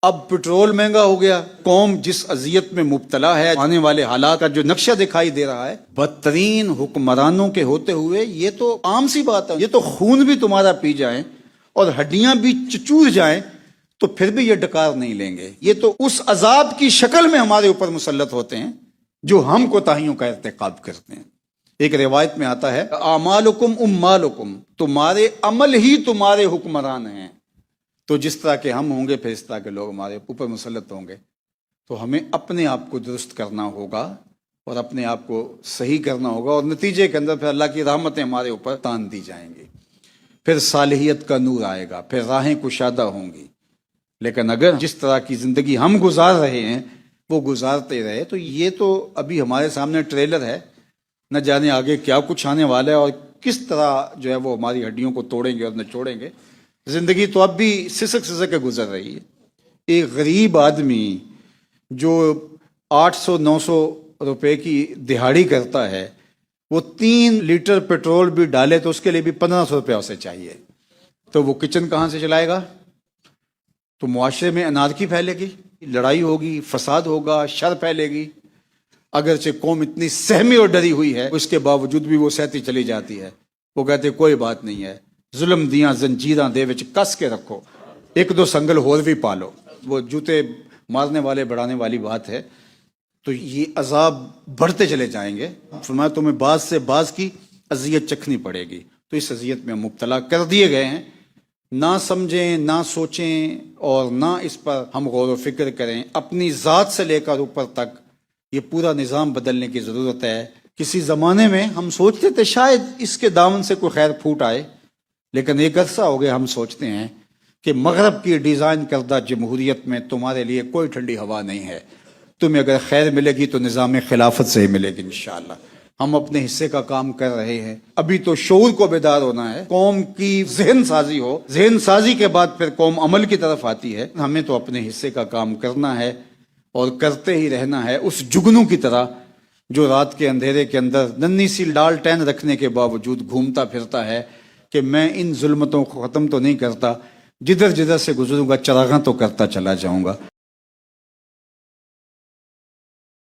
اب پٹرول مہنگا ہو گیا، قوم جس اذیت میں مبتلا ہے، آنے والے حالات کا جو نقشہ دکھائی دے رہا ہے، بدترین حکمرانوں کے ہوتے ہوئے یہ تو عام سی بات ہے، یہ تو خون بھی تمہارا پی جائیں اور ہڈیاں بھی چچور جائیں تو پھر بھی یہ ڈکار نہیں لیں گے۔ یہ تو اس عذاب کی شکل میں ہمارے اوپر مسلط ہوتے ہیں جو ہم کوتاہیوں کا ارتکاب کرتے ہیں۔ ایک روایت میں آتا ہے اعمالکم اموالکم، تمہارے عمل ہی تمہارے حکمران ہیں۔ تو جس طرح کے ہم ہوں گے پھر اس طرح کے لوگ ہمارے اوپر مسلط ہوں گے، تو ہمیں اپنے آپ کو درست کرنا ہوگا اور اپنے آپ کو صحیح کرنا ہوگا، اور نتیجے کے اندر پھر اللہ کی رحمتیں ہمارے اوپر تان دی جائیں گی، پھر صالحیت کا نور آئے گا، پھر راہیں کشادہ ہوں گی۔ لیکن اگر جس طرح کی زندگی ہم گزار رہے ہیں وہ گزارتے رہے تو یہ تو ابھی ہمارے سامنے ٹریلر ہے، نہ جانے آگے کیا کچھ آنے والا ہے اور کس طرح جو ہے وہ ہماری ہڈیوں کو توڑیں گے اور نچوڑیں گے۔ زندگی تو اب بھی سسک سسک کے گزر رہی ہے۔ ایک غریب آدمی جو 800-900 روپے کی دہاڑی کرتا ہے، وہ 3 لیٹر پیٹرول بھی ڈالے تو اس کے لیے بھی 1500 روپے اسے چاہیے، تو وہ کچن کہاں سے چلائے گا؟ تو معاشرے میں انارکی پھیلے گی، لڑائی ہوگی، فساد ہوگا، شر پھیلے گی۔ اگرچہ قوم اتنی سہمی اور ڈری ہوئی ہے، اس کے باوجود بھی وہ سہتی چلی جاتی ہے۔ وہ کہتے کوئی بات نہیں ہے، ظلم دیاں زنجیراں دے وچ کس کے رکھو، ایک دو سنگل ہور بھی پالو۔ وہ جوتے مارنے والے بڑھانے والی بات ہے۔ تو یہ عذاب بڑھتے چلے جائیں گے۔ فرمایا تمہیں بعض سے بعض کی اذیت چکھنی پڑے گی، تو اس اذیت میں مبتلا کر دیے گئے ہیں۔ نہ سمجھیں، نہ سوچیں اور نہ اس پر ہم غور و فکر کریں۔ اپنی ذات سے لے کر اوپر تک یہ پورا نظام بدلنے کی ضرورت ہے۔ کسی زمانے میں ہم سوچتے تھے شاید اس کے دامن سے کوئی خیر پھوٹ آئے، لیکن ایک عرصہ ہو گیا ہم سوچتے ہیں کہ مغرب کی ڈیزائن کردہ جمہوریت میں تمہارے لیے کوئی ٹھنڈی ہوا نہیں ہے۔ تمہیں اگر خیر ملے گی تو نظام خلافت سے ہی ملے گی انشاءاللہ۔ ہم اپنے حصے کا کام کر رہے ہیں۔ ابھی تو شعور کو بیدار ہونا ہے، قوم کی ذہن سازی ہو، ذہن سازی کے بعد پھر قوم عمل کی طرف آتی ہے۔ ہمیں تو اپنے حصے کا کام کرنا ہے اور کرتے ہی رہنا ہے، اس جگنو کی طرح جو رات کے اندھیرے کے اندر ننھی سی لالٹین رکھنے کے باوجود گھومتا پھرتا ہے کہ میں ان ظلمتوں کو ختم تو نہیں کرتا، جدھر جدھر سے گزروں گا چراغاں تو کرتا چلا جاؤں گا۔